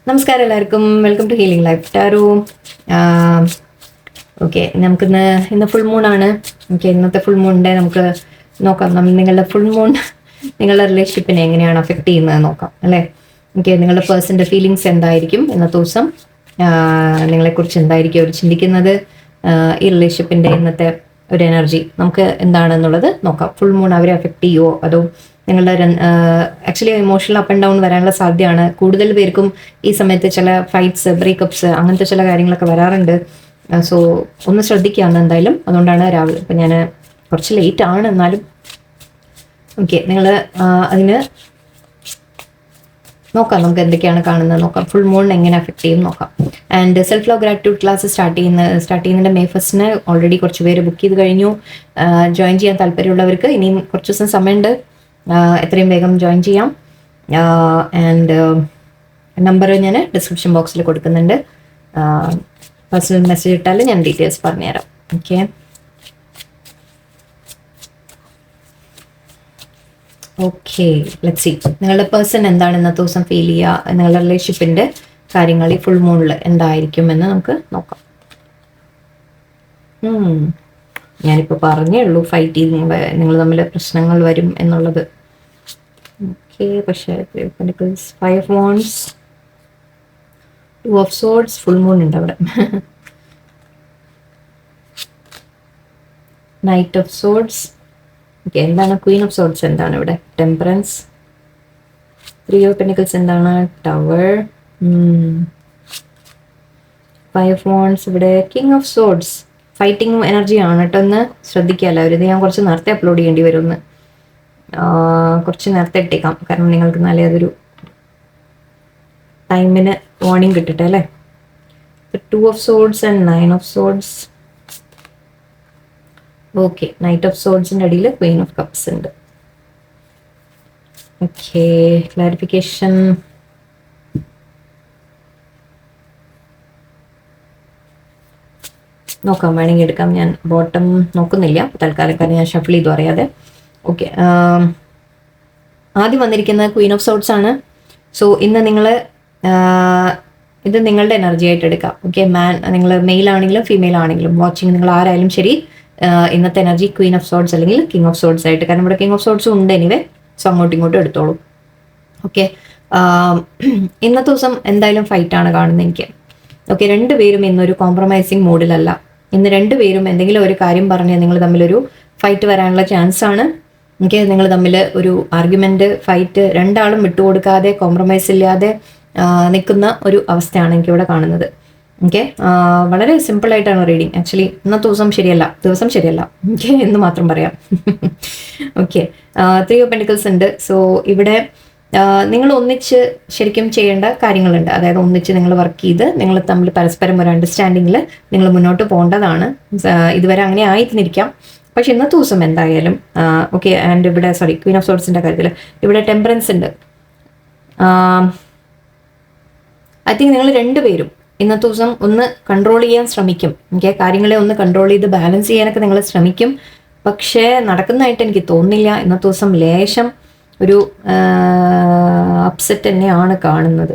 നമസ്കാരം എല്ലാവർക്കും. Welcome to healing life tarot. Okay, ഇന്ന് ഫുൾ മൂൺ ആണ്. ഓക്കെ, ഇന്നത്തെ ഫുൾ മൂണിൻ്റെ നമുക്ക് നോക്കാം. നിങ്ങളുടെ ഫുൾ മൂൺ നിങ്ങളുടെ റിലേഷൻഷിപ്പിനെ എങ്ങനെയാണ് അഫക്റ്റ് ചെയ്യുന്നത് നോക്കാം അല്ലേ. ഓക്കെ, നിങ്ങളുടെ പേഴ്സൻ്റെ ഫീലിങ്സ് എന്തായിരിക്കും ഇന്നത്തെ ദിവസം, നിങ്ങളെക്കുറിച്ച് എന്തായിരിക്കും അവർ ചിന്തിക്കുന്നത്, ഈ റിലേഷൻഷിപ്പിൻ്റെ ഇന്നത്തെ ഒരു എനർജി നമുക്ക് എന്താണെന്നുള്ളത് നോക്കാം. ഫുൾ മൂൺ അവരെ അഫക്റ്റ് ചെയ്യുമോ അതോ നിങ്ങളുടെ actually emotional up and down വരാനുള്ള സാധ്യതയാണ്. കൂടുതൽ പേർക്കും ഈ സമയത്ത് ചില ഫൈറ്റ്സ്, ബ്രേക്കപ്സ് അങ്ങനത്തെ ചില കാര്യങ്ങളൊക്കെ വരാറുണ്ട്. സോ ഒന്ന് ശ്രദ്ധിക്കാമെന്ന് എന്തായാലും. അതുകൊണ്ടാണ് രാവിലെ ഇപ്പം ഞാൻ കുറച്ച് ലേറ്റ് ആണ്, എന്നാലും ഓക്കെ നിങ്ങൾ അതിന് നോക്കാം. നമുക്ക് എന്തൊക്കെയാണ് കാണുന്നത് നോക്കാം. ഫുൾ മൂൺ എങ്ങനെ അഫക്റ്റ് ചെയ്യും നോക്കാം. And self love gratitude class start ചെയ്യുന്നതിൻ്റെ May 1 ഓൾറെഡി കുറച്ച് പേര് ബുക്ക് ചെയ്ത് കഴിഞ്ഞു. ജോയിൻ ചെയ്യാൻ താല്പര്യമുള്ളവർക്ക് ഇനിയും കുറച്ച് ദിവസം സമയമുണ്ട്. എത്രയും വേഗം ജോയിൻ ചെയ്യാം. ആൻഡ് നമ്പർ ഞാൻ ഡിസ്ക്രിപ്ഷൻ ബോക്സിൽ കൊടുക്കുന്നുണ്ട്. പേഴ്സണൽ മെസ്സേജ് ഇട്ടാൽ ഞാൻ ഡീറ്റെയിൽസ് പറഞ്ഞുതരാം. ഓക്കെ, ഓക്കെ, ലെറ്റ്സ് സീ നിങ്ങളുടെ പേഴ്സൺ എന്താണ് ഇന്നത്തെ ദിവസം ഫീൽ ചെയ്യുക, നിങ്ങളുടെ റിലേഷൻഷിപ്പിൻ്റെ കാര്യങ്ങൾ ഈ ഫുൾ മൂണിൽ എന്തായിരിക്കും എന്ന് നമുക്ക് നോക്കാം. ഞാനിപ്പോൾ പറഞ്ഞേ ഉള്ളൂ ഫൈറ്റ് ചെയ്ത് നിങ്ങൾ തമ്മിൽ പ്രശ്നങ്ങൾ വരും എന്നുള്ളത്. ഓക്കെ, പക്ഷേ 5 of Wands, 2 of Swords, full moon ഉണ്ട് അവിടെ. Knight of Swords. ഓക്കെ, എന്താണ് Queen of Swords? എന്താണ് ഇവിടെ? Temperance. 3 of Pentacles എന്താണ്? Tower. 5 of Wands ഇവിടെ. King of Swords. ഫൈറ്റിങ്ങും എനർജിയാണ് കേട്ടോ. ഒന്ന് ശ്രദ്ധിക്കാമല്ലോ. ഇത് ഞാൻ കുറച്ച് നേരത്തെ അപ്ലോഡ് ചെയ്യേണ്ടി വരും. ഒന്ന് കുറച്ച് നേരത്തെ ഇട്ടേക്കാം, കാരണം നിങ്ങൾക്ക് നല്ല അതൊരു ടൈമിന് വാർണിംഗ് കിട്ടട്ടെ അല്ലേ. 2 of Swords and 9 of Swords. Okay, Knight of Swordsൻ്റെ അടിയിൽ Queen of Cups ഉണ്ട്. Okay, clarification. നോക്കാം, വേണമെങ്കിൽ എടുക്കാം. ഞാൻ ബോട്ടം നോക്കുന്നില്ല തൽക്കാലം, ഞാൻ ഷഫിൾ ചെയ്തു അറിയാതെ. ഓക്കെ, ആദ്യം വന്നിരിക്കുന്നത് Queen of Swords ആണ്. സോ ഇന്ന് നിങ്ങൾ ഇത് നിങ്ങളുടെ എനർജി ആയിട്ട് എടുക്കാം. ഓക്കെ, നിങ്ങൾ മെയിൽ ആണെങ്കിലും ഫീമെയിൽ ആണെങ്കിലും വാച്ചിങ് നിങ്ങൾ ആരായാലും ശരി, ഇന്നത്തെ എനർജി Queen of Swords അല്ലെങ്കിൽ King of Swords ആയിട്ട്, കാരണം ഇവിടെ King of Swords ഉണ്ട് എനിവേ. സോ അങ്ങോട്ടും ഇങ്ങോട്ടും എടുത്തോളൂ. ഓക്കെ, ഇന്നത്തെ ദിവസം എന്തായാലും ഫൈറ്റാണ് കാണുന്നത് എനിക്ക്. ഓക്കെ, രണ്ടുപേരും ഇന്നൊരു കോംപ്രമൈസിങ് മൂഡിലല്ല. ഇന്ന് രണ്ടുപേരും എന്തെങ്കിലും ഒരു കാര്യം പറഞ്ഞ് നിങ്ങൾ തമ്മിലൊരു ഫൈറ്റ് വരാനുള്ള ചാൻസ് ആണ്. ഓക്കെ, നിങ്ങൾ തമ്മിൽ ഒരു ആർഗ്യുമെന്റ്, ഫൈറ്റ്, രണ്ടാളും വിട്ടുകൊടുക്കാതെ കോംപ്രമൈസ് ഇല്ലാതെ നിൽക്കുന്ന ഒരു അവസ്ഥയാണ് എനിക്കിവിടെ കാണുന്നത്. ഓക്കെ, വളരെ സിമ്പിളായിട്ടാണ് റീഡിങ്. ആക്ച്വലി ഇന്നത്തെ ദിവസം ശരിയല്ല. ഓക്കെ, എന്ന് മാത്രം പറയാം. ഓക്കെ, 3 of Pentacles ഉണ്ട്. സോ ഇവിടെ നിങ്ങൾ ഒന്നിച്ച് ശരിക്കും ചെയ്യേണ്ട കാര്യങ്ങളുണ്ട്. അതായത് ഒന്നിച്ച് നിങ്ങൾ വർക്ക് ചെയ്ത് നിങ്ങൾ തമ്മിൽ പരസ്പരം ഒരു അണ്ടർസ്റ്റാൻഡിങ്ങിൽ നിങ്ങൾ മുന്നോട്ട് പോകേണ്ടതാണ്. ഇതുവരെ അങ്ങനെ ആയിരുന്നിരിക്കാം, പക്ഷെ ഇന്നത്തെ ദിവസം എന്തായാലും ഓക്കെ. ആൻഡ് ഇവിടെ Queen of Swordsൻ്റെ കാര്യത്തിൽ ഇവിടെ ടെമ്പറൻസ് ഉണ്ട്. ഐ തിങ്ക് നിങ്ങൾ രണ്ടുപേരും ഇന്നത്തെ ദിവസം ഒന്ന് കൺട്രോൾ ചെയ്യാൻ ശ്രമിക്കും. ഓക്കെ, കാര്യങ്ങളെ ഒന്ന് കൺട്രോൾ ചെയ്ത് ബാലൻസ് ചെയ്യാനൊക്കെ നിങ്ങൾ ശ്രമിക്കും. പക്ഷേ നടക്കുന്നതായിട്ട് എനിക്ക് തോന്നുന്നില്ല. ഇന്നത്തെ ദിവസം ലേശം ഒരു അപ്സെറ്റ് തന്നെയാണ് കാണുന്നത്.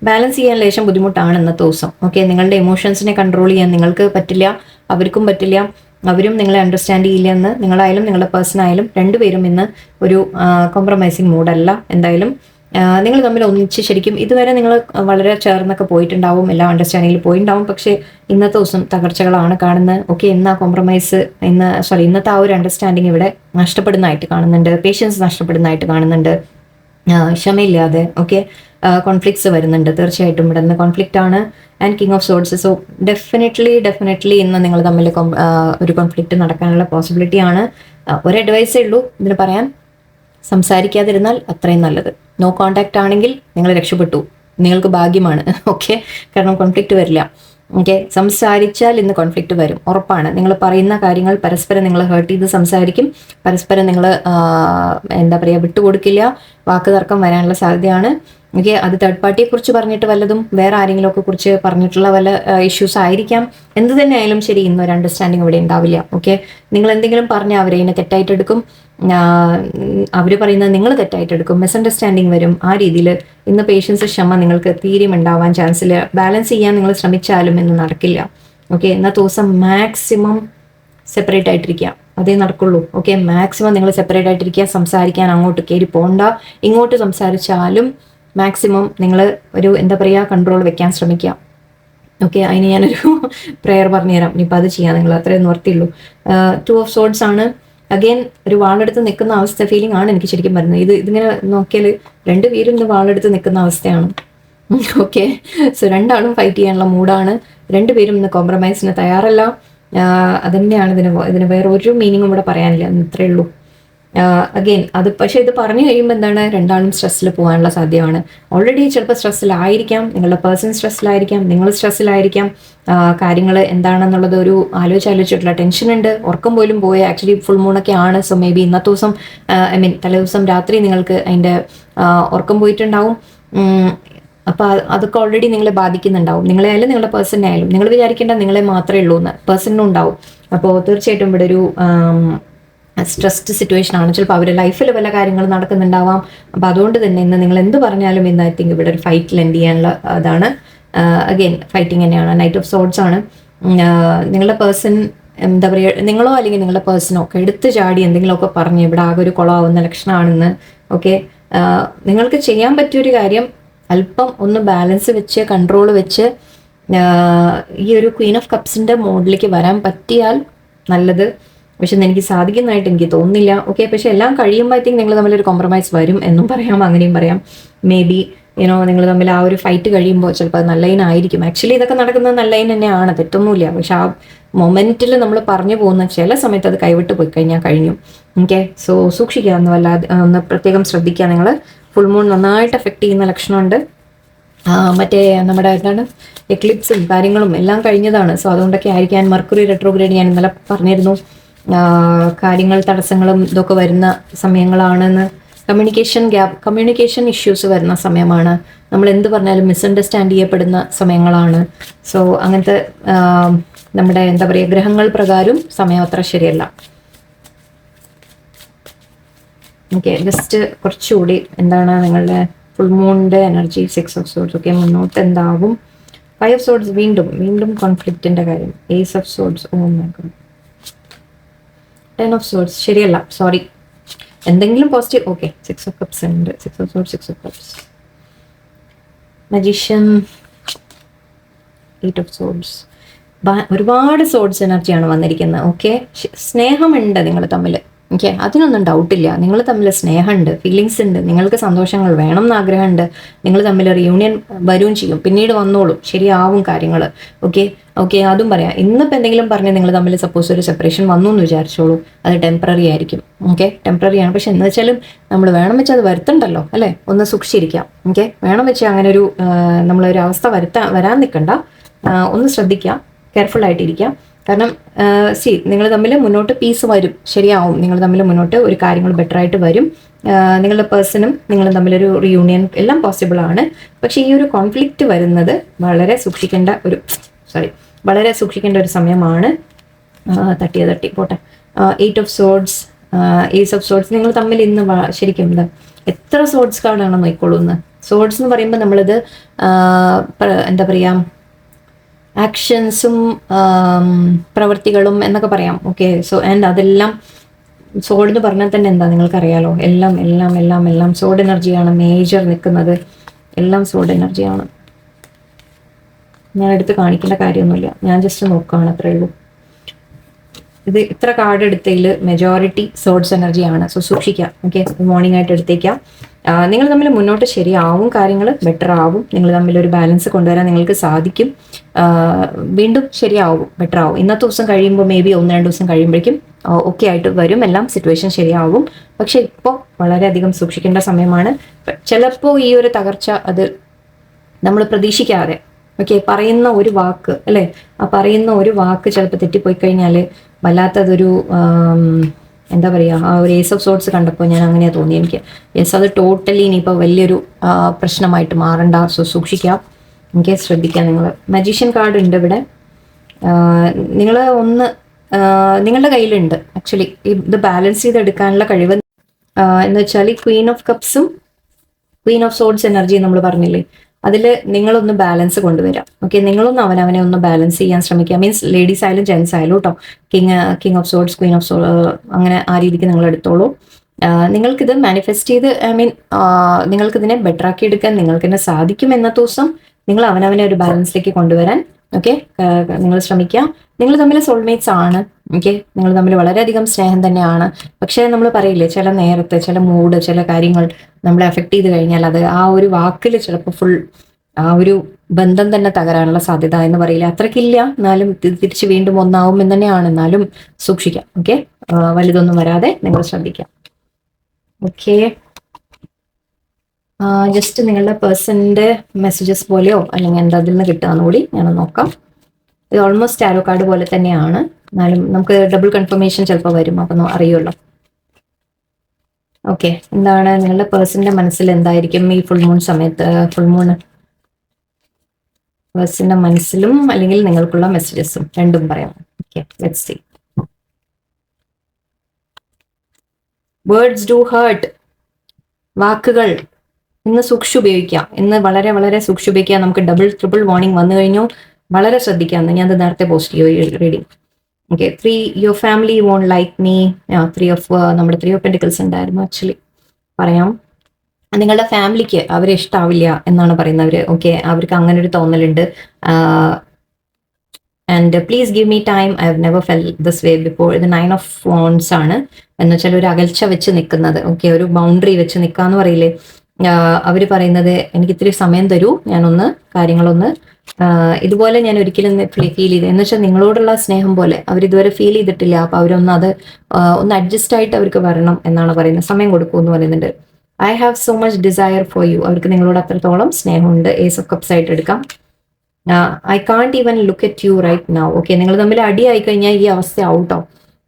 ബാലൻസ് ചെയ്യാൻ ലേശം ബുദ്ധിമുട്ടാണ് ഇന്നത്തെ ദിവസം. ഓക്കെ, നിങ്ങളുടെ ഇമോഷൻസിനെ കൺട്രോൾ ചെയ്യാൻ നിങ്ങൾക്ക് പറ്റില്ല, അവർക്കും പറ്റില്ല. അവരും നിങ്ങളെ അണ്ടർസ്റ്റാൻഡ് ചെയ്യില്ല എന്ന്. നിങ്ങളായാലും നിങ്ങളുടെ പേഴ്സൺ ആയാലും രണ്ടുപേരും ഇന്ന് ഒരു കോംപ്രമൈസിങ് മൂഡല്ല. എന്തായാലും നിങ്ങൾ തമ്മിൽ ഒന്നിച്ച് ശരിക്കും ഇതുവരെ നിങ്ങൾ വളരെ ചേർന്നൊക്കെ പോയിട്ടുണ്ടാവും, എല്ലാ അണ്ടർസ്റ്റാൻഡിങ്ങിൽ പോയിട്ടുണ്ടാവും. പക്ഷേ ഇന്നത്തെ ദിവസം തകർച്ചകളാണ് കാണുന്നത്. ഓക്കെ, ഇന്നത്തെ ആ ഒരു അണ്ടർസ്റ്റാൻഡിങ് ഇവിടെ നഷ്ടപ്പെടുന്നതായിട്ട് കാണുന്നുണ്ട്. പേഷ്യൻസ് നഷ്ടപ്പെടുന്നതായിട്ട് കാണുന്നുണ്ട്. ക്ഷമയില്ലാതെ ഓക്കെ കോൺഫ്ലിക്ട്സ് വരുന്നുണ്ട്. തീർച്ചയായിട്ടും ഇവിടെ നിന്ന് കോൺഫ്ലിക്റ്റ് ആണ്. And King of Swords. So definitely ഇന്ന് നിങ്ങൾ തമ്മിൽ ഒരു കോൺഫ്ലിക്റ്റ് നടക്കാനുള്ള പോസിബിലിറ്റി ആണ്. ഒരു അഡ്വൈസേ ഉള്ളൂ ഇതിന് പറയാൻ, സംസാരിക്കാതിരുന്നാൽ അത്രയും നല്ലത്. നോ കോണ്ടാക്ട് ആണെങ്കിൽ നിങ്ങൾ രക്ഷപ്പെട്ടു, നിങ്ങൾക്ക് ഭാഗ്യമാണ്. ഓക്കെ, കാരണം കോൺഫ്ലിക്റ്റ് വരില്ല. ഓക്കെ, സംസാരിച്ചാൽ ഇന്ന് കോൺഫ്ലിക്റ്റ് വരും, ഉറപ്പാണ്. നിങ്ങൾ പറയുന്ന കാര്യങ്ങൾ പരസ്പരം നിങ്ങൾ ഹേർട്ട് ചെയ്ത് സംസാരിക്കും, പരസ്പരം നിങ്ങൾ എന്താ പറയുക വിട്ടുകൊടുക്കില്ല, വാക്ക് തർക്കം വരാനുള്ള സാധ്യതയാണ്. ഓക്കെ, അത് തേർഡ് പാർട്ടിയെ കുറിച്ച് പറഞ്ഞിട്ട് വല്ലതും വേറെ ആരെങ്കിലും ഒക്കെ കുറിച്ച് പറഞ്ഞിട്ടുള്ള വല്ല ഇഷ്യൂസ് ആയിരിക്കാം. എന്ത് തന്നെ ആയാലും ശരി, ഇന്നൊരു അണ്ടർസ്റ്റാൻഡിങ് ഇവിടെ ഉണ്ടാവില്ല. ഓക്കെ, നിങ്ങൾ എന്തെങ്കിലും പറഞ്ഞാൽ അവരെ ഇതിനെ തെറ്റായിട്ട് എടുക്കും, അവർ പറയുന്നത് നിങ്ങൾ തെറ്റായിട്ട് എടുക്കും, മിസ്അണ്ടർസ്റ്റാൻഡിങ് വരും. ആ രീതിയിൽ ഇന്ന് പേഷ്യൻസ് ക്ഷമ നിങ്ങൾക്ക് തീരെ ഉണ്ടാവാൻ ചാൻസ് ഇല്ല. ബാലൻസ് ചെയ്യാൻ നിങ്ങൾ ശ്രമിച്ചാലും ഇന്ന് നടക്കില്ല. ഓക്കെ, ഇന്നത്തെ ദിവസം മാക്സിമം സെപ്പറേറ്റ് ആയിട്ടിരിക്കുക, അതേ നടക്കുള്ളൂ. ഓക്കെ, മാക്സിമം നിങ്ങൾ സെപ്പറേറ്റ് ആയിട്ടിരിക്കുക. സംസാരിക്കാൻ അങ്ങോട്ട് കയറി പോകണ്ട. ഇങ്ങോട്ട് സംസാരിച്ചാലും മാക്സിമം നിങ്ങൾ ഒരു എന്താ പറയുക കൺട്രോൾ വെക്കാൻ ശ്രമിക്കുക. ഓക്കെ, അതിന് ഞാനൊരു പ്രെയർ പറഞ്ഞുതരാം. ഇനിയിപ്പോൾ അത് ചെയ്യാം, നിങ്ങൾ അത്രയും നിർത്തിയുള്ളൂ. 2 ഓഫ് സോഡ്സ് ആണ്. അഗെയിൻ ഒരു വാളെടുത്ത് നിൽക്കുന്ന അവസ്ഥ ഫീലിംഗ് ആണ് എനിക്ക് ശരിക്കും വരുന്നത്. ഇതിങ്ങനെ നോക്കിയാൽ രണ്ടുപേരും ഇന്ന് വാളെടുത്ത് നിൽക്കുന്ന അവസ്ഥയാണ്. ഓക്കെ, സോ രണ്ടാളും ഫൈറ്റ് ചെയ്യാനുള്ള മൂഡാണ്. രണ്ടുപേരും ഇന്ന് കോംപ്രമൈസിന് തയ്യാറല്ല. അതുതന്നെയാണ് ഇതിന് വേറെ ഒരു മീനിങ്ങും ഇവിടെ പറയാനില്ല, ഇത്രയേ ഉള്ളൂ. അഗെയിൻ അത് പക്ഷെ ഇത് പറഞ്ഞു കഴിയുമ്പോൾ എന്താണ്, രണ്ടാളും സ്ട്രെസ്സിൽ പോകാനുള്ള സാധ്യതയാണ്. ഓൾറെഡി ചിലപ്പോൾ സ്ട്രെസ്സിലായിരിക്കാം, നിങ്ങളുടെ പേഴ്സൺ സ്ട്രെസ്സിലായിരിക്കാം, നിങ്ങൾ സ്ട്രെസ്സിലായിരിക്കാം. കാര്യങ്ങൾ എന്താണെന്നുള്ളത് ഒരു ആലോചിച്ചിട്ടുള്ള ടെൻഷൻ ഉണ്ട്. ഉറക്കം പോലും പോയ ആക്ച്വലി ഫുൾ മൂണൊക്കെ ആണ്. സോ മേ ബി ഇന്നത്തെ ദിവസം തലേ ദിവസം രാത്രി നിങ്ങൾക്ക് അതിൻ്റെ ഉറക്കം പോയിട്ടുണ്ടാവും. അപ്പോൾ അതൊക്കെ ഓൾറെഡി നിങ്ങളെ ബാധിക്കുന്നുണ്ടാവും. നിങ്ങളെ ആയാലും നിങ്ങളുടെ പേഴ്സണെ ആയാലും. നിങ്ങൾ വിചാരിക്കേണ്ട നിങ്ങളെ മാത്രമേ ഉള്ളൂ എന്ന്, പേഴ്സണിനും ഉണ്ടാവും. അപ്പോൾ തീർച്ചയായിട്ടും ഇവിടെ ഒരു സ്ട്രെസ്ഡ് സിറ്റുവേഷൻ ആണ്. ചിലപ്പോൾ അവരുടെ ലൈഫിൽ പല കാര്യങ്ങൾ നടക്കുന്നുണ്ടാവാം. അപ്പോൾ അതുകൊണ്ട് തന്നെ ഇന്ന് നിങ്ങൾ എന്ത് പറഞ്ഞാലും ഇന്ന് ഐ തിങ്ക് ഇവിടെ ഒരു ഫൈറ്റിൽ എൻഡ് ചെയ്യാനുള്ള അതാണ്. അഗെയിൻ ഫൈറ്റിംഗ് തന്നെയാണ്. നൈറ്റ് ഓഫ് സോഡ്സ് ആണ്. നിങ്ങളുടെ പേഴ്സൺ എന്താ പറയുക, നിങ്ങളോ അല്ലെങ്കിൽ നിങ്ങളുടെ പേഴ്സണോ ഒക്കെ എടുത്തു ചാടി എന്തെങ്കിലുമൊക്കെ പറഞ്ഞ് ഇവിടെ ആകെ ഒരു കുളമാവുന്ന ലക്ഷണമാണെന്ന്. ഓക്കെ, നിങ്ങൾക്ക് ചെയ്യാൻ പറ്റിയൊരു കാര്യം അല്പം ഒന്ന് ബാലൻസ് വെച്ച് കൺട്രോൾ വെച്ച് ഈ ഒരു ക്വീൻ ഓഫ് കപ്സിൻ്റെ മോഡിലേക്ക് വരാൻ പറ്റിയാൽ നല്ലത്. പക്ഷെ എനിക്ക് സാധിക്കുന്നതായിട്ട് എനിക്ക് തോന്നുന്നില്ല. ഓക്കെ, പക്ഷെ എല്ലാം കഴിയുമ്പോൾ ഐ തിങ്ക് നിങ്ങൾ തമ്മിലൊരു കോംപ്രമൈസ് വരും എന്നും പറയാം, അങ്ങനെയും പറയാം. മേ ബി നിങ്ങൾ തമ്മിൽ ആ ഒരു ഫൈറ്റ് കഴിയുമ്പോൾ ചിലപ്പോൾ അത് നല്ല ലൈനായിരിക്കും. ആക്ച്വലി ഇതൊക്കെ നടക്കുന്നത് നല്ല ലൈൻ തന്നെയാണ്, തെറ്റൊന്നുമില്ല. പക്ഷെ ആ മൊമെന്റിൽ നമ്മൾ പറഞ്ഞു പോകുന്ന ചില സമയത്ത് അത് കൈവിട്ട് പോയി കഴിഞ്ഞാൽ കഴിഞ്ഞു. ഓക്കെ, സോ സൂക്ഷിക്കുക, ഒന്ന് പ്രത്യേകം ശ്രദ്ധിക്കുക. നിങ്ങൾ ഫുൾ മൂൺ നന്നായിട്ട് എഫക്റ്റ് ചെയ്യുന്ന ലക്ഷണമുണ്ട്. മറ്റേ നമ്മുടെ എന്താണ് എക്ലിപ്സും കാര്യങ്ങളും എല്ലാം കഴിഞ്ഞതാണ്. സോ അതുകൊണ്ടൊക്കെ ആയിരിക്കാൻ മെർക്കുറി റെട്രോഗ്രേഡ് ഞാൻ ഇന്നലെ പറഞ്ഞിരുന്നു. കാര്യങ്ങൾ തടസ്സങ്ങളും ഇതൊക്കെ വരുന്ന സമയങ്ങളാണെന്ന്. കമ്മ്യൂണിക്കേഷൻ ഇഷ്യൂസ് വരുന്ന സമയമാണ്. നമ്മൾ എന്ത് പറഞ്ഞാലും മിസ്അണ്ടർസ്റ്റാൻഡ് ചെയ്യപ്പെടുന്ന സമയങ്ങളാണ്. സോ അങ്ങനത്തെ നമ്മുടെ എന്താ പറയുക ഗ്രഹങ്ങൾ പ്രകാരം സമയം അത്ര ശരിയല്ല. ഓക്കെ, ജസ്റ്റ് കുറച്ചുകൂടി എന്താണ് നിങ്ങളുടെ ഫുൾ മൂണിൻ്റെ എനർജി 6 ഓഫ് സോഡ്സ്. ഓക്കെ, മുന്നോട്ട് എന്താവും? 5 ഓഫ് സോഡ്സ്, വീണ്ടും കോൺഫ്ലിക്റ്റിൻ്റെ കാര്യം. Ace of swords, oh my god. 10 of swords ശരിയല്ല, സോറി. എന്തെങ്കിലും പോസിറ്റീവ്. ഓക്കെ, 6 ഓഫ് കപ്സ് ഉണ്ട്. 6 of swords, 6 of cups. Magician, 8 of swords. ഒരുപാട് സോഡ്സ് എനർജിയാണ് വന്നിരിക്കുന്നത്. ഓക്കെ, സ്നേഹമുണ്ട് നിങ്ങൾ തമ്മിൽ. ഓക്കെ, അതിനൊന്നും ഡൗട്ടില്ല. നിങ്ങൾ തമ്മിൽ സ്നേഹമുണ്ട്, ഫീലിങ്സ് ഉണ്ട്, നിങ്ങൾക്ക് സന്തോഷങ്ങൾ വേണം എന്ന് ആഗ്രഹമുണ്ട്. നിങ്ങൾ തമ്മിൽ റിയൂണിയൻ വരും ചെയ്യും, പിന്നീട് വന്നോളും, ശരിയാവും കാര്യങ്ങൾ. ഓക്കെ, അതും പറയാം. ഇന്നിപ്പോൾ എന്തെങ്കിലും പറഞ്ഞ് നിങ്ങൾ തമ്മിൽ സപ്പോസ് ഒരു സെപ്പറേഷൻ വന്നു എന്ന് വിചാരിച്ചോളൂ, അത് ടെമ്പററി ആയിരിക്കും. ഓക്കെ, ടെമ്പററി ആണ്. പക്ഷെ എന്ന് വെച്ചാലും നമ്മൾ വേണം വെച്ചാൽ അത് വരുത്തണ്ടല്ലോ, അല്ലേ? ഒന്ന് സൂക്ഷിച്ചിരിക്കാം. ഓക്കെ, വേണം വെച്ചാൽ അങ്ങനെ ഒരു നമ്മളൊരു അവസ്ഥ വരാൻ നിൽക്കണ്ട. ഒന്ന് ശ്രദ്ധിക്കുക, കെയർഫുൾ ആയിട്ടിരിക്കുക. കാരണം നിങ്ങൾ തമ്മിൽ മുന്നോട്ട് പീസ് വരും, ശരിയാവും. നിങ്ങൾ തമ്മിൽ മുന്നോട്ട് ഒരു കാര്യങ്ങൾ ബെറ്റർ ആയിട്ട് വരും. നിങ്ങളുടെ പേഴ്സണും നിങ്ങളും തമ്മിലൊരു റിയൂണിയൻ എല്ലാം പോസിബിൾ ആണ്. പക്ഷെ ഈ ഒരു കോൺഫ്ലിക്റ്റ് വരുന്നത് വളരെ സൂക്ഷിക്കേണ്ട ഒരു സമയമാണ്. തട്ടി പോട്ടെ. 8 of swords, ace of swords. നിങ്ങൾ തമ്മിൽ ഇന്ന് ശരിക്കും എത്ര സോഡ്സ് കാർഡാണോ നോക്കിക്കോളൂ. ഇന്ന് സോഡ്സ് എന്ന് പറയുമ്പോൾ നമ്മളിത് എന്താ പറയുക ആക്ഷൻസും പ്രവൃത്തികളും എന്നൊക്കെ പറയാം. ഓക്കെ, സോ ആൻഡ് അതെല്ലാം സോഡ് എന്ന് പറഞ്ഞാൽ തന്നെ എന്താ നിങ്ങൾക്കറിയാലോ. എല്ലാം സോഡ് എനർജിയാണ് മേജർ നിൽക്കുന്നത്. എല്ലാം സോഡ് എനർജിയാണ്. ഞാൻ എടുത്ത് കാണിക്കേണ്ട കാര്യമൊന്നുമില്ല, ഞാൻ ജസ്റ്റ് നോക്കുകയാണ്, അത്രയേ ഉള്ളൂ. ഇത് ഇത്ര കാർഡ് എടുത്തതിൽ മെജോറിറ്റി സോഡ്സ് എനർജിയാണ്. സോ സൂക്ഷിക്കാം. ഓക്കെ, മോർണിംഗ് ആയിട്ട് എടുത്തേക്കാം. നിങ്ങൾ തമ്മിൽ മുന്നോട്ട് ശരിയാവും, കാര്യങ്ങൾ ബെറ്റർ ആവും. നിങ്ങൾ തമ്മിൽ ഒരു ബാലൻസ് കൊണ്ടുവരാൻ നിങ്ങൾക്ക് സാധിക്കും. വീണ്ടും ശരിയാവും, ബെറ്റർ ആവും. ഇന്നത്തെ ദിവസം കഴിയുമ്പോൾ മേ ബി 1-2 ദിവസം കഴിയുമ്പോഴേക്കും ഓക്കെ ആയിട്ട് വരും, എല്ലാം സിറ്റുവേഷൻ ശരിയാവും. പക്ഷെ ഇപ്പോൾ വളരെയധികം സൂക്ഷിക്കേണ്ട സമയമാണ്. ചിലപ്പോൾ ഈ ഒരു തകർച്ച അത് നമ്മൾ പ്രതീക്ഷിക്കാതെ പറയുന്ന ഒരു വാക്ക്, അല്ലേ, ആ പറയുന്ന ഒരു വാക്ക് ചിലപ്പോൾ തെറ്റിപ്പോയി കഴിഞ്ഞാൽ വല്ലാത്തതൊരു എന്താ പറയുക, ആ ഒരു ഏസ് ഓഫ് സോർട്സ് കണ്ടപ്പോൾ ഞാൻ അങ്ങനെയാണ് തോന്നി എനിക്ക്. യെസ്, അത് ടോട്ടലി ഇനിയിപ്പോൾ വലിയൊരു പ്രശ്നമായിട്ട് മാറണ്ട. സോ സൂക്ഷിക്കാം, എനിക്ക് ശ്രദ്ധിക്കാം നിങ്ങൾ. മജീഷ്യൻ കാർഡ് ഉണ്ട് ഇവിടെ. നിങ്ങൾ ഒന്ന് നിങ്ങളുടെ കയ്യിലുണ്ട് ആക്ച്വലി ഇത് ബാലൻസ് ചെയ്തെടുക്കാനുള്ള കഴിവ്. എന്ന് വെച്ചാൽ ക്വീൻ ഓഫ് കപ്സും ക്വീൻ ഓഫ് സോർഡ്സ് എനർജി നമ്മൾ പറഞ്ഞില്ലേ, അതിൽ നിങ്ങളൊന്ന് ബാലൻസ് കൊണ്ടുവരാം. ഓക്കെ, നിങ്ങളൊന്ന് അവനവനെ ഒന്ന് ബാലൻസ് ചെയ്യാൻ ശ്രമിക്കുക. മീൻസ് ലേഡീസ് ആയാലും ജെൻസ് ആയാലും കേട്ടോ. King of swords, Queen of അങ്ങനെ ആ രീതിക്ക് നിങ്ങൾ എടുത്തോളൂ. നിങ്ങൾക്കിത് മാനിഫെസ്റ്റ് ചെയ്ത് നിങ്ങൾക്കിതിനെ ബെറ്റർ ആക്കി എടുക്കാൻ നിങ്ങൾക്ക് തന്നെ സാധിക്കും. എന്ന ദിവസം നിങ്ങൾ അവനവനെ ഒരു ബാലൻസിലേക്ക് കൊണ്ടുവരാൻ ഓക്കെ നിങ്ങൾ ശ്രമിക്കുക. നിങ്ങൾ തമ്മിൽ സോൾമേറ്റ്സ് ആണ്. ഓക്കെ, നിങ്ങൾ തമ്മിൽ വളരെയധികം സ്നേഹം തന്നെയാണ്. പക്ഷേ നമ്മൾ പറയില്ലേ, ചില നേരത്തെ ചില മൂഡ്, ചില കാര്യങ്ങൾ നമ്മളെ അഫക്റ്റ് ചെയ്ത് കഴിഞ്ഞാൽ അത് ആ ഒരു വാക്കിൽ ചിലപ്പോൾ ഫുൾ ആ ഒരു ബന്ധം തന്നെ തകരാനുള്ള സാധ്യത എന്ന് പറയില്ല, അത്രയ്ക്കില്ല. എന്നാലും തിരിച്ച് വീണ്ടും ഒന്നാവും എന്ന് തന്നെയാണ്. എന്നാലും സൂക്ഷിക്കാം. ഓക്കെ, വലുതൊന്നും വരാതെ നിങ്ങൾ ശ്രദ്ധിക്കാം. ഓക്കെ, ജസ്റ്റ് നിങ്ങളുടെ പേഴ്സണിന്റെ മെസ്സേജസ് പോലെയോ അല്ലെങ്കിൽ എന്താ അതിൽ നിന്ന് കിട്ടുകയെന്ന് കൂടി ഞാൻ നോക്കാം. ഇത് ഓൾമോസ്റ്റ് ടാരോ കാർഡ് പോലെ തന്നെയാണ്, എന്നാലും നമുക്ക് ഡബിൾ കൺഫർമേഷൻ ചിലപ്പോൾ വരും, അപ്പം അറിയുമല്ലോ. ഓക്കെ, എന്താണ് നിങ്ങളുടെ പേഴ്സണിന്റെ മനസ്സിൽ എന്തായിരിക്കും ഈ ഫുൾ മൂൺ സമയത്ത്? ഫുൾ മൂൺ പേഴ്സണിന്റെ മനസ്സിലും അല്ലെങ്കിൽ നിങ്ങൾക്കുള്ള മെസ്സേജസും രണ്ടും പറയാം. Okay, let's see. Words do hurt. വാക്കുകൾ ഇന്ന് സൂക്ഷിച്ച് ഉപയോഗിക്കാം. ഇന്ന് വളരെ വളരെ സൂക്ഷിച്ച് ഉപയോഗിക്കാം. നമുക്ക് ഡബിൾ ട്രിപ്പിൾ വാർണിംഗ് വന്നു കഴിഞ്ഞു, വളരെ ശ്രദ്ധിക്കാമെന്ന് ഞാൻ നേരത്തെ പോസ്റ്റ് ചെയ്യും reading. Okay, 3 your family won't like me. 3 of നമ്മുടെ 3 ഓഫ് പെന്റിക്കിൾസ് ഉണ്ടായിരുന്നു ആക്ച്വലി. പറയാം, നിങ്ങളുടെ ഫാമിലിക്ക് അവരെ ഇഷ്ടാവില്ല എന്നാണ് പറയുന്നവർ. ഓക്കെ, അവർക്ക് അങ്ങനെ ഒരു തോന്നലുണ്ട്. And please give me time, I have never felt this way before. ഇത് 9 ഓഫ് വോൺസ് ആണ്. എന്ന് വെച്ചാൽ ഒരു അകൽച്ച വെച്ച് നിൽക്കുന്നത്. ഓക്കെ, ഒരു ബൗണ്ടറി വെച്ച് നിൽക്കാന്ന് പറയില്ലേ, അവർ പറയുന്നത് എനിക്ക് ഇത്തിരി സമയം തരൂ, ഞാനൊന്ന് കാര്യങ്ങളൊന്ന് ഇതുപോലെ ഞാൻ ഒരിക്കലും ഫീൽ ചെയ്ത്, എന്ന് വെച്ചാൽ നിങ്ങളോടുള്ള സ്നേഹം പോലെ അവരിതുവരെ ഫീൽ ചെയ്തിട്ടില്ല. അപ്പൊ അവരൊന്ന് അത് ഒന്ന് അഡ്ജസ്റ്റ് ആയിട്ട് അവർക്ക് വരണം എന്നാണ് പറയുന്നത്. സമയം കൊടുക്കൂ എന്ന് പറയുന്നുണ്ട്. I have so much desire for you. അവർക്ക് നിങ്ങളോട് അത്രത്തോളം സ്നേഹമുണ്ട്. ഏസ് ഓഫ് കപ്സ് ആയിട്ട് എടുക്കാം. I can't even look at you right now. Okay, നിങ്ങൾ തമ്മിൽ അടിയായി കഴിഞ്ഞാൽ ഈ അവസ്ഥ ഔട്ടോ.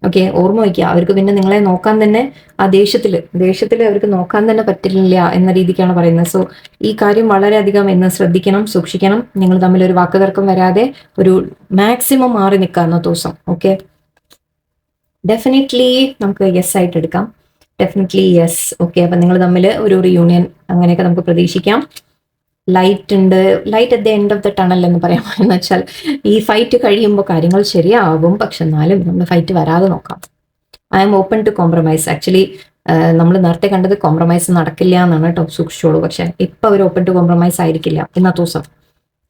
ഓക്കെ, ഓർമ്മ വയ്ക്കുക, അവർക്ക് പിന്നെ നിങ്ങളെ നോക്കാൻ തന്നെ ആ ദേഷ്യത്തിൽ അവർക്ക് നോക്കാൻ തന്നെ പറ്റില്ല എന്ന രീതിക്കാണ് പറയുന്നത്. സോ ഈ കാര്യം വളരെയധികം എന്ന് ശ്രദ്ധിക്കണം, സൂക്ഷിക്കണം. നിങ്ങൾ തമ്മിൽ ഒരു വാക്കുതർക്കം വരാതെ ഒരു മാക്സിമം മാറി നിൽക്കാവുന്ന ദിവസം. ഓക്കെ, ഡെഫിനറ്റ്ലി നമുക്ക് യെസ് ആയിട്ട് എടുക്കാം. Definitely yes. ഓക്കെ, അപ്പൊ നിങ്ങൾ തമ്മിൽ ഒരു റിയൂണിയൻ അങ്ങനെയൊക്കെ നമുക്ക് പ്രതീക്ഷിക്കാം. ലൈറ്റ് ഉണ്ട്, light at the end of the tunnel എന്ന് പറയാം. എന്ന് വെച്ചാൽ ഈ ഫൈറ്റ് കഴിയുമ്പോൾ കാര്യങ്ങൾ ശരിയാവും, പക്ഷെ എന്നാലും നമ്മൾ ഫൈറ്റ് വരാതെ നോക്കാം. I'm open to compromise. Actually നമ്മൾ നേരത്തെ കണ്ടത് കോംപ്രമൈസ് നടക്കില്ല എന്നാണ് കേട്ടോ, സൂക്ഷിച്ചോളൂ. പക്ഷെ ഇപ്പൊ അവർ ഓപ്പൺ ടു കോംപ്രമൈസ് ആയിരിക്കില്ല ഇന്നത്തെ ദിവസം.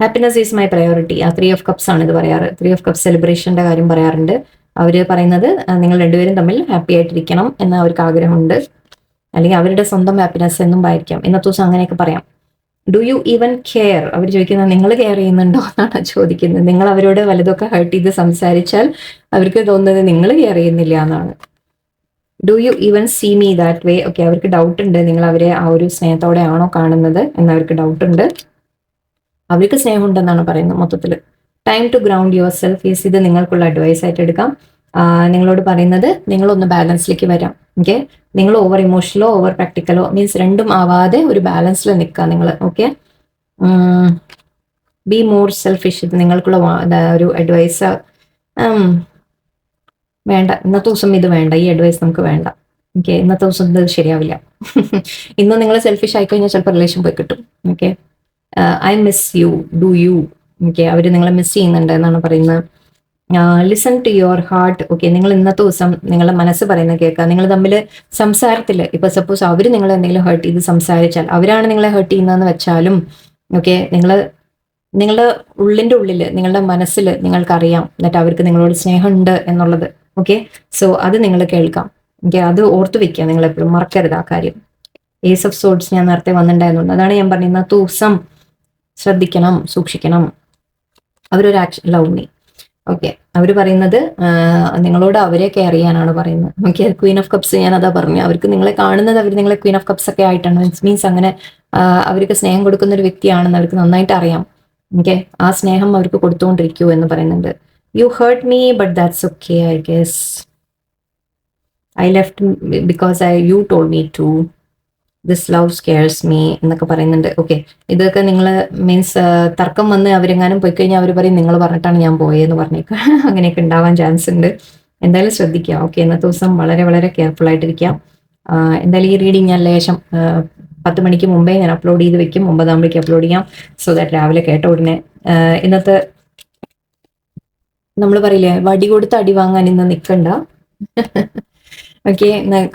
Happiness is my priority. ആ 3 ഓഫ് കപ്സ് ആണ് ഇത് പറയാറ്. 3 ഓഫ് കപ്സ് സെലിബ്രേഷന്റെ കാര്യം പറയാറുണ്ട്. അവര് പറയുന്നത് നിങ്ങൾ രണ്ടുപേരും തമ്മിൽ ഹാപ്പി ആയിട്ടിരിക്കണം എന്ന് അവർക്ക് ആഗ്രഹമുണ്ട്, അല്ലെങ്കിൽ അവരുടെ സ്വന്തം ഹാപ്പിനെസ് എന്നും ആയിരിക്കാം. ഇന്നത്തെ ദിവസം അങ്ങനെയൊക്കെ പറയാം. Do you even care? അവർ ചോദിക്കുന്നത് നിങ്ങൾ കെയർ ചെയ്യുന്നുണ്ടോ എന്നാണ് ചോദിക്കുന്നത്. നിങ്ങൾ അവരോട് വലുതൊക്കെ ഹേർട്ട് ചെയ്ത് സംസാരിച്ചാൽ അവർക്ക് തോന്നുന്നത് നിങ്ങൾ കെയർ ചെയ്യുന്നില്ല എന്നാണ്. Do you even see me that way? Okay, അവർക്ക് ഡൗട്ട് ഉണ്ട് നിങ്ങൾ അവരെ ആ ഒരു സ്നേഹത്തോടെ ആണോ കാണുന്നത് എന്നവർക്ക് ഡൗട്ട് ഉണ്ട്. അവർക്ക് സ്നേഹമുണ്ടെന്നാണ് പറയുന്നത് മൊത്തത്തിൽ. Time to ground yourself. Yes, ഇത് നിങ്ങൾക്കുള്ള അഡ്വൈസ് ആയിട്ട് എടുക്കാം. നിങ്ങളോട് പറയുന്നത് നിങ്ങളൊന്ന് ബാലൻസിലേക്ക് വരാം. ഓക്കെ, നിങ്ങൾ ഓവർ ഇമോഷണലോ ഓവർ പ്രാക്ടിക്കലോ മീൻസ് രണ്ടും ആവാതെ ഒരു ബാലൻസിൽ നിൽക്കുക നിങ്ങൾ. Okay, be more selfish. ഇത് നിങ്ങൾക്കുള്ള ഒരു അഡ്വൈസ്. വേണ്ട, ഇന്നത്തെ ദിവസം ഇത് വേണ്ട, ഈ അഡ്വൈസ് നമുക്ക് വേണ്ട. ഓക്കെ, ഇന്നത്തെ ദിവസം ഇത് ശരിയാവില്ല. ഇന്ന് നിങ്ങൾ സെൽഫിഷ് ആയിക്കഴിഞ്ഞാൽ ചിലപ്പോൾ റിലേഷൻ പോയി കിട്ടും. Okay, I miss you, do you. Okay, അവർ നിങ്ങളെ മിസ് ചെയ്യുന്നുണ്ട് എന്നാണ് പറയുന്നത്. Listen to your heart. Okay, നിങ്ങൾ ഇന്നത്തെ ദിവസം നിങ്ങളുടെ മനസ്സ് പറയുന്നത് കേൾക്കുക. നിങ്ങൾ തമ്മിൽ സംസാരത്തിൽ ഇപ്പൊ സപ്പോസ് അവർ നിങ്ങളെ എന്തെങ്കിലും ഹേർട്ട് ചെയ്ത് സംസാരിച്ചാൽ, അവരാണ് നിങ്ങളെ ഹേർട്ട് ചെയ്യുന്നതെന്ന് വെച്ചാലും ഓക്കെ, നിങ്ങളുടെ ഉള്ളിൻ്റെ ഉള്ളിൽ നിങ്ങളുടെ മനസ്സിൽ നിങ്ങൾക്കറിയാം എന്നിട്ട് അവർക്ക് നിങ്ങളോട് സ്നേഹമുണ്ട് എന്നുള്ളത്. ഓക്കെ, സോ അത് നിങ്ങൾ കേൾക്കാം. ഓക്കെ, അത് ഓർത്ത് വെക്കുക, നിങ്ങൾ എപ്പോഴും മറക്കരുത് ആ കാര്യം. ഏസ് ഓഫ് സോർഡ്സ് ഞാൻ നേരത്തെ വന്നിട്ടുണ്ടായിരുന്നു. അതാണ് ഞാൻ പറഞ്ഞത്, ഇന്നത്തെ ദിവസം ശ്രദ്ധിക്കണം, സൂക്ഷിക്കണം. അവരൊരു ആക്ഷൻ ലവ് മീ. ഓക്കെ, അവർ പറയുന്നത് നിങ്ങളോട് അവരെ കെയർ ചെയ്യാനാണ് പറയുന്നത്. ഓക്കെ, ക്വീൻ ഓഫ് കപ്സ് ഞാൻ അതാ പറഞ്ഞു. അവർക്ക് നിങ്ങളെ കാണുന്നത് അവർ നിങ്ങളെ ക്വീൻ ഓഫ് കപ്സ് ഒക്കെ ആയിട്ടാണ്. മീൻസ് അങ്ങനെ അവർക്ക് സ്നേഹം കൊടുക്കുന്ന ഒരു വ്യക്തിയാണെന്ന് അവർക്ക് നന്നായിട്ട് അറിയാം. ഓക്കെ, ആ സ്നേഹം അവർക്ക് കൊടുത്തുകൊണ്ടിരിക്കൂ എന്ന് പറയുന്നുണ്ട്. You hurt me but that's okay I guess. I left because you told me to, this love scares me എന്നൊക്കെ പറയുന്നുണ്ട്. ഓക്കെ, ഇതൊക്കെ നിങ്ങൾ മീൻസ് തർക്കം വന്ന് അവരെങ്ങാനും പോയി കഴിഞ്ഞാൽ അവർ പറയും നിങ്ങൾ പറഞ്ഞിട്ടാണ് ഞാൻ പോയെന്ന് പറഞ്ഞേക്കാം. അങ്ങനെയൊക്കെ ഉണ്ടാവാൻ ചാൻസ് ഉണ്ട്. എന്തായാലും ശ്രദ്ധിക്കുക. ഓക്കെ, ഇന്നത്തെ ദിവസം വളരെ വളരെ കെയർഫുൾ ആയിട്ടിരിക്കാം. എന്തായാലും ഈ റീഡിങ് ഞാൻ ലേശം 10 മണിക്ക് മുമ്പേ ഞാൻ അപ്ലോഡ് ചെയ്ത് വെക്കും, 9 ആകുമ്പോഴേക്ക് അപ്ലോഡ് ചെയ്യാം. സോ ദാറ്റ് രാവിലെ കേട്ട ഉടനെ ഇന്നത്തെ നമ്മൾ പറയില്ലേ വടി കൊടുത്ത് അടി വാങ്ങാൻ ഇന്ന് നിൽക്കണ്ട. ഓക്കെ,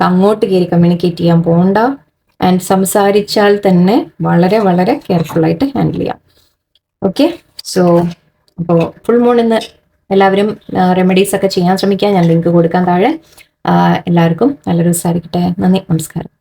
അങ്ങോട്ട് കയറി കമ്മ്യൂണിക്കേറ്റ് ചെയ്യാൻ പോകണ്ട. ആൻഡ് സംസാരിച്ചാൽ തന്നെ വളരെ വളരെ കെയർഫുൾ ആയിട്ട് ഹാൻഡിൽ ചെയ്യാം. ഓക്കെ, സോ അപ്പോൾ ഫുൾ മൂൺ ഇന്ന് എല്ലാവരും റെമഡീസ് ഒക്കെ ചെയ്യാൻ ശ്രമിക്കുക. ഞാൻ ലിങ്ക് കൊടുക്കാൻ താഴെ. എല്ലാവർക്കും നല്ലൊരു ദിവസമായിരിക്കട്ടെ. നന്ദി, നമസ്കാരം.